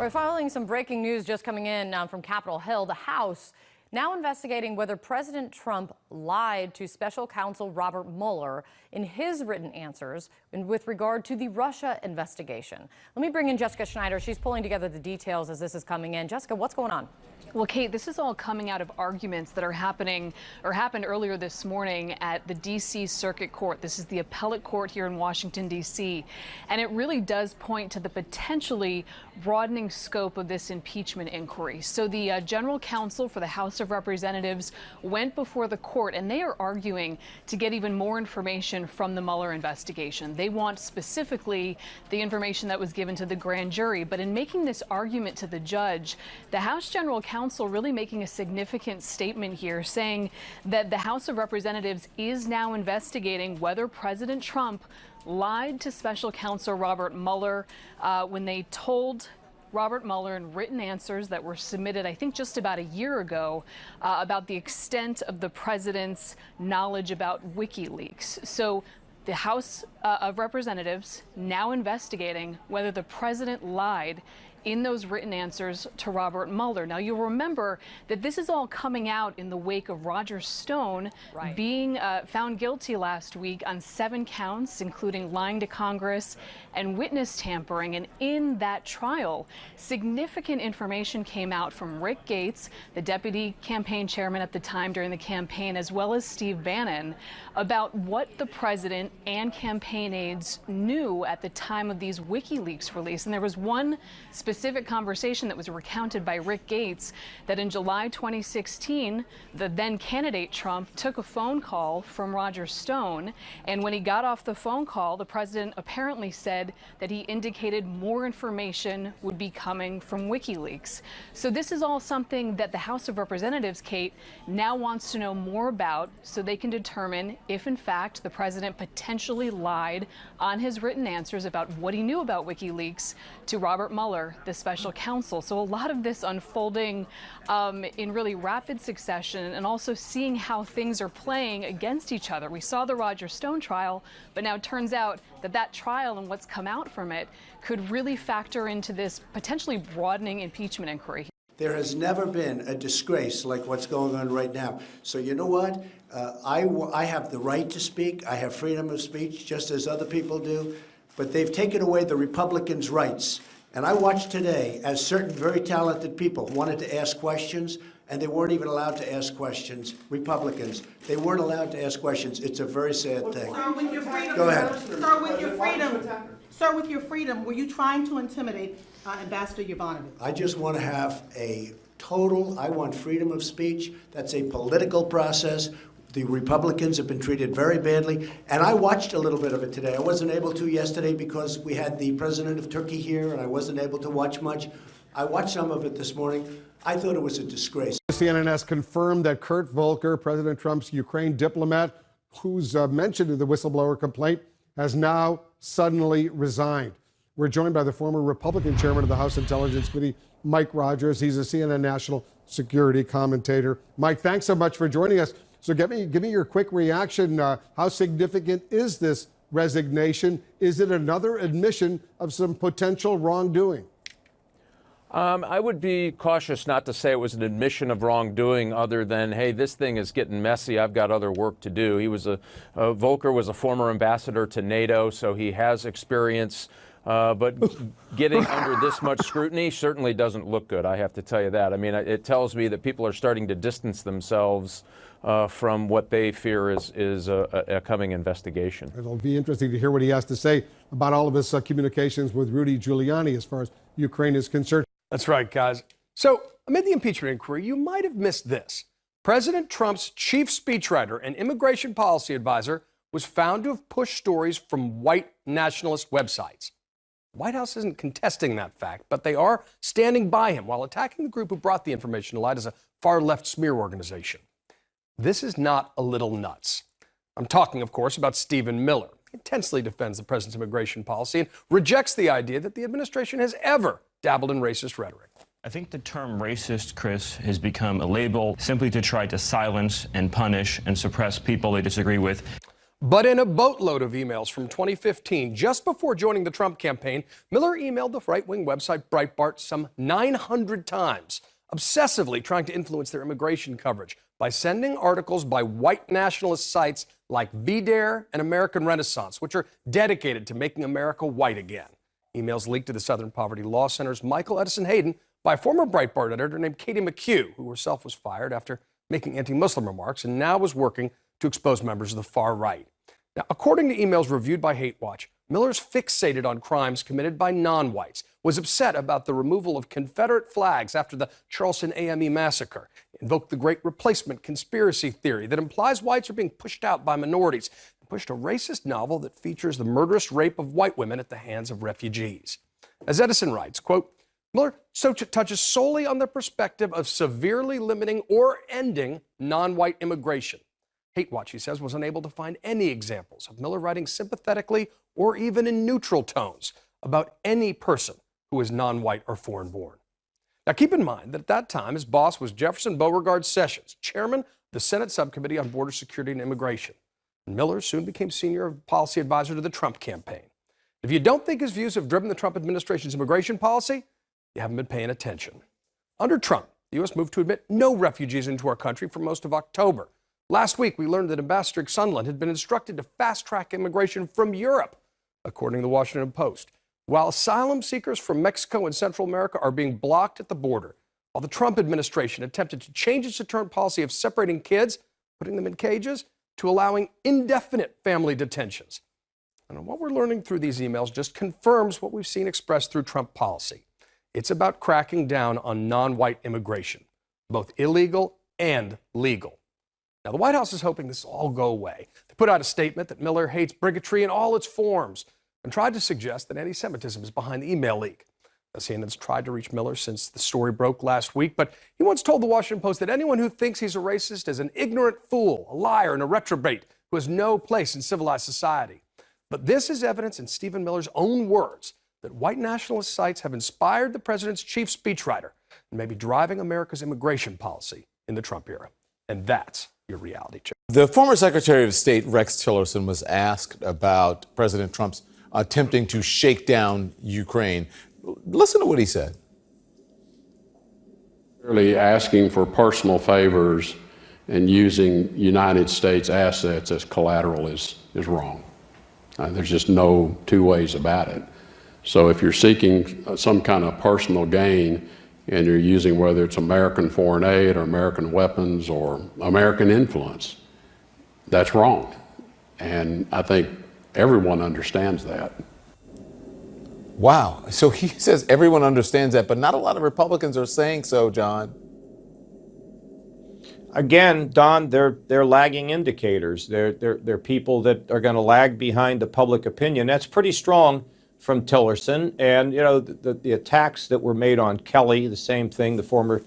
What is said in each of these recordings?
We're following some breaking news just coming in from Capitol Hill. The House now investigating whether President Trump lied to special counsel Robert Mueller in his written answers with regard to the Russia investigation. Let me bring in Jessica Schneider. She's pulling together the details as this is coming in. Jessica, what's going on? Well, Kate, this is all coming out of arguments that are happened earlier this morning at the D.C. Circuit Court. This is the appellate court here in Washington, D.C. And it really does point to the potentially broadening scope of this impeachment inquiry. So the general counsel for the House of Representatives went before the court, and they are arguing to get even more information from the Mueller investigation. They want specifically the information that was given to the grand jury. But in making this argument to the judge, the House general counsel really making a significant statement here, saying that the House of Representatives is now investigating whether President Trump lied to special counsel Robert Mueller when they told Robert Mueller in written answers that were submitted, I think, just about a year ago about the extent of the president's knowledge about WikiLeaks. So the House of Representatives now investigating whether the president lied in those written answers to Robert Mueller. Now, you'll remember that this is all coming out in the wake of Roger Stone being found guilty last week on 7 counts, including lying to Congress and witness tampering. And in that trial, significant information came out from Rick Gates, the deputy campaign chairman at the time during the campaign, as well as Steve Bannon, about what the president and campaign aides knew at the time of these WikiLeaks release. And there was one specific conversation that was recounted by Rick Gates that in July 2016, the then candidate Trump took a phone call from Roger Stone. And when he got off the phone call, the president apparently said that he indicated more information would be coming from WikiLeaks. So this is all something that the House of Representatives, Kate, now wants to know more about so they can determine if, in fact, the president potentially lied on his written answers about what he knew about WikiLeaks to Robert Mueller, the special counsel. So a lot of this unfolding in really rapid succession, and also seeing how things are playing against each other. We saw the Roger Stone trial, but now it turns out that that trial and what's come out from it could really factor into this potentially broadening impeachment inquiry. There has never been a disgrace like what's going on right now. So you know what? I have the right to speak. I have freedom of speech, just as other people do. But they've taken away the Republicans' rights. And I watched today as certain very talented people wanted to ask questions, and they weren't even allowed to ask questions. Republicans, they weren't allowed to ask questions. It's a very sad thing. Sir, with your freedom, go ahead. Sir, with your freedom, sir, with your freedom, were you trying to intimidate Ambassador Yovanovitch? I just want to have I want freedom of speech. That's a political process. The Republicans have been treated very badly, and I watched a little bit of it today. I wasn't able to yesterday because we had the president of Turkey here, and I wasn't able to watch much. I watched some of it this morning. I thought it was a disgrace. CNN has confirmed that Kurt Volker, President Trump's Ukraine diplomat, who's mentioned in the whistleblower complaint, has now suddenly resigned. We're joined by the former Republican chairman of the House Intelligence Committee, Mike Rogers. He's a CNN national security commentator. Mike, thanks so much for joining us. So give me your quick reaction. How significant is this resignation? Is it another admission of some potential wrongdoing? I would be cautious not to say it was an admission of wrongdoing other than, hey, this thing is getting messy. I've got other work to do. He was Volker was a former ambassador to NATO, so he has experience. But getting under this much scrutiny certainly doesn't look good, I have to tell you that. I mean, it tells me that people are starting to distance themselves from what they fear is a coming investigation. It'll be interesting to hear what he has to say about all of his communications with Rudy Giuliani as far as Ukraine is concerned. That's right, guys. So amid the impeachment inquiry, you might have missed this. President Trump's chief speechwriter and immigration policy advisor was found to have pushed stories from white nationalist websites. The White House isn't contesting that fact, but they are standing by him while attacking the group who brought the information to light as a far-left smear organization. This is not a little nuts. I'm talking, of course, about Stephen Miller. He intensely defends the president's immigration policy and rejects the idea that the administration has ever dabbled in racist rhetoric. I think the term racist, Chris, has become a label simply to try to silence and punish and suppress people they disagree with. But in a boatload of emails from 2015, just before joining the Trump campaign, Mueller emailed the right-wing website Breitbart some 900 times, obsessively trying to influence their immigration coverage by sending articles by white nationalist sites like VDare and American Renaissance, which are dedicated to making America white again. Emails leaked to the Southern Poverty Law Center's Michael Edison Hayden by a former Breitbart editor named Katie McHugh, who herself was fired after making anti-Muslim remarks and now was working to expose members of the far right. Now, according to emails reviewed by Hate Watch, Mueller's fixated on crimes committed by non-whites, was upset about the removal of Confederate flags after the Charleston AME massacre, invoked the Great Replacement conspiracy theory that implies whites are being pushed out by minorities, and pushed a racist novel that features the murderous rape of white women at the hands of refugees. As Edison writes, quote, Mueller touches solely on the perspective of severely limiting or ending non-white immigration. Hate Watch, he says, was unable to find any examples of Mueller writing sympathetically or even in neutral tones about any person who is non-white or foreign-born. Now, keep in mind that at that time, his boss was Jefferson Beauregard Sessions, chairman of the Senate Subcommittee on Border Security and Immigration. And Mueller soon became senior policy advisor to the Trump campaign. If you don't think his views have driven the Trump administration's immigration policy, you haven't been paying attention. Under Trump, the U.S. moved to admit no refugees into our country for most of October. Last week, we learned that Ambassador Sondland had been instructed to fast-track immigration from Europe, according to the Washington Post, while asylum seekers from Mexico and Central America are being blocked at the border, while the Trump administration attempted to change its deterrent policy of separating kids, putting them in cages, to allowing indefinite family detentions. And what we're learning through these emails just confirms what we've seen expressed through Trump policy. It's about cracking down on non-white immigration, both illegal and legal. Now, the White House is hoping this will all go away. They put out a statement that Mueller hates bigotry in all its forms and tried to suggest that anti-Semitism is behind the email leak. Now, CNN's tried to reach Mueller since the story broke last week, but he once told the Washington Post that anyone who thinks he's a racist is an ignorant fool, a liar, and a reprobate who has no place in civilized society. But this is evidence in Stephen Miller's own words that white nationalist sites have inspired the president's chief speechwriter and may be driving America's immigration policy in the Trump era. And that's your reality check. The former Secretary of State, Rex Tillerson, was asked about President Trump's attempting to shake down Ukraine. Listen to what he said. Really asking for personal favors and using United States assets as collateral is wrong. There's just no two ways about it. So if you're seeking some kind of personal gain and you're using whether it's American foreign aid or American weapons or American influence, that's wrong. And I think everyone understands that. Wow. So he says everyone understands that, but not a lot of Republicans are saying so, John. Again, Don, they're lagging indicators. They're people that are going to lag behind the public opinion. That's pretty strong from Tillerson. And, you know, the attacks that were made on Kelly, the same thing, the former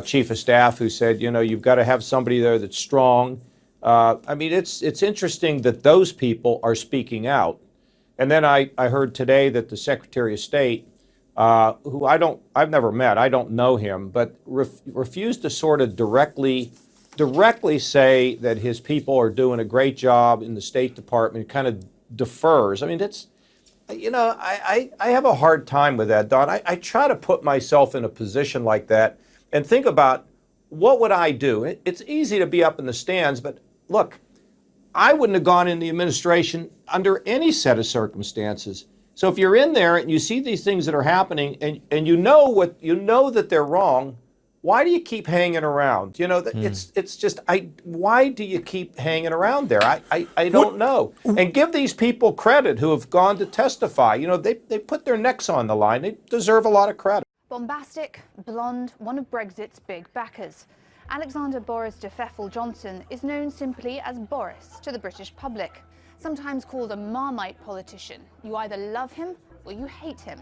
chief of staff who said, you know, you've got to have somebody there that's strong. I mean, it's interesting that those people are speaking out. And then I heard today that the Secretary of State, who I've never met, I don't know him, but refused to sort of directly say that his people are doing a great job in the State Department, kind of defers. I mean, it's, you know, I have a hard time with that, Don. I try to put myself in a position like that and think about what would I do? It's easy to be up in the stands, but look, I wouldn't have gone in the administration under any set of circumstances. So if you're in there and you see these things that are happening and you know that they're wrong, why do you keep hanging around? You know, it's just, why do you keep hanging around there? I don't know. And give these people credit who have gone to testify. You know, they put their necks on the line. They deserve a lot of credit. Bombastic, blonde, one of Brexit's big backers. Alexander Boris de Pfeffel Johnson is known simply as Boris to the British public. Sometimes called a Marmite politician. You either love him or you hate him.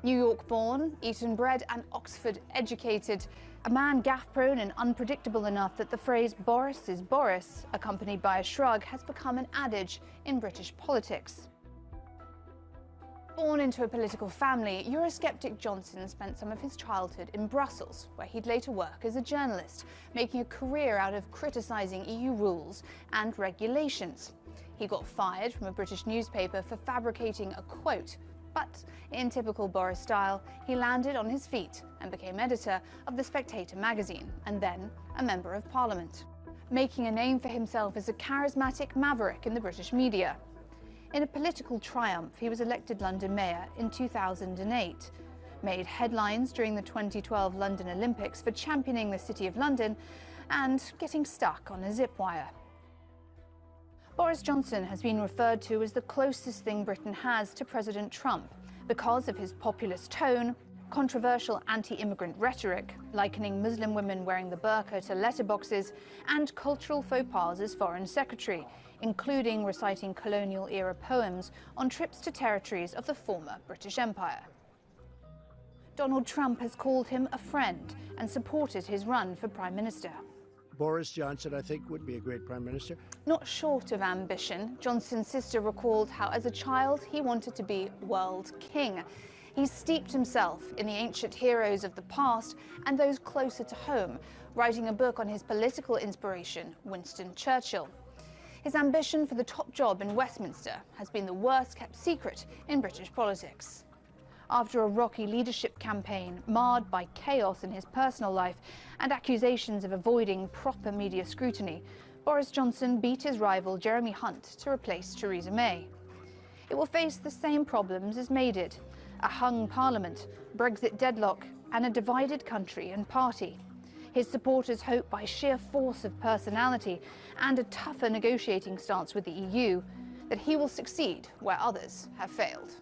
New York born, Eton bred and Oxford educated. A man gaffe-prone and unpredictable enough that the phrase Boris is Boris, accompanied by a shrug, has become an adage in British politics. Born into a political family, Eurosceptic Johnson spent some of his childhood in Brussels, where he'd later work as a journalist, making a career out of criticising EU rules and regulations. He got fired from a British newspaper for fabricating a quote, but in typical Boris style, he landed on his feet and became editor of The Spectator magazine, and then a member of Parliament, making a name for himself as a charismatic maverick in the British media. In a political triumph, he was elected London Mayor in 2008, made headlines during the 2012 London Olympics for championing the City of London and getting stuck on a zip wire. Boris Johnson has been referred to as the closest thing Britain has to President Trump because of his populist tone, controversial anti-immigrant rhetoric, likening Muslim women wearing the burqa to letterboxes, and cultural faux pas as Foreign Secretary, including reciting colonial-era poems on trips to territories of the former British Empire. Donald Trump has called him a friend and supported his run for Prime Minister. Boris Johnson, I think, would be a great prime minister. Not short of ambition, Johnson's sister recalled how as a child he wanted to be world king. He's steeped himself in the ancient heroes of the past and those closer to home, writing a book on his political inspiration, Winston Churchill. His ambition for the top job in Westminster has been the worst-kept secret in British politics. After a rocky leadership campaign marred by chaos in his personal life and accusations of avoiding proper media scrutiny, Boris Johnson beat his rival Jeremy Hunt to replace Theresa May. It will face the same problems as May did: a hung parliament, Brexit deadlock, and a divided country and party. His supporters hope by sheer force of personality and a tougher negotiating stance with the EU that he will succeed where others have failed.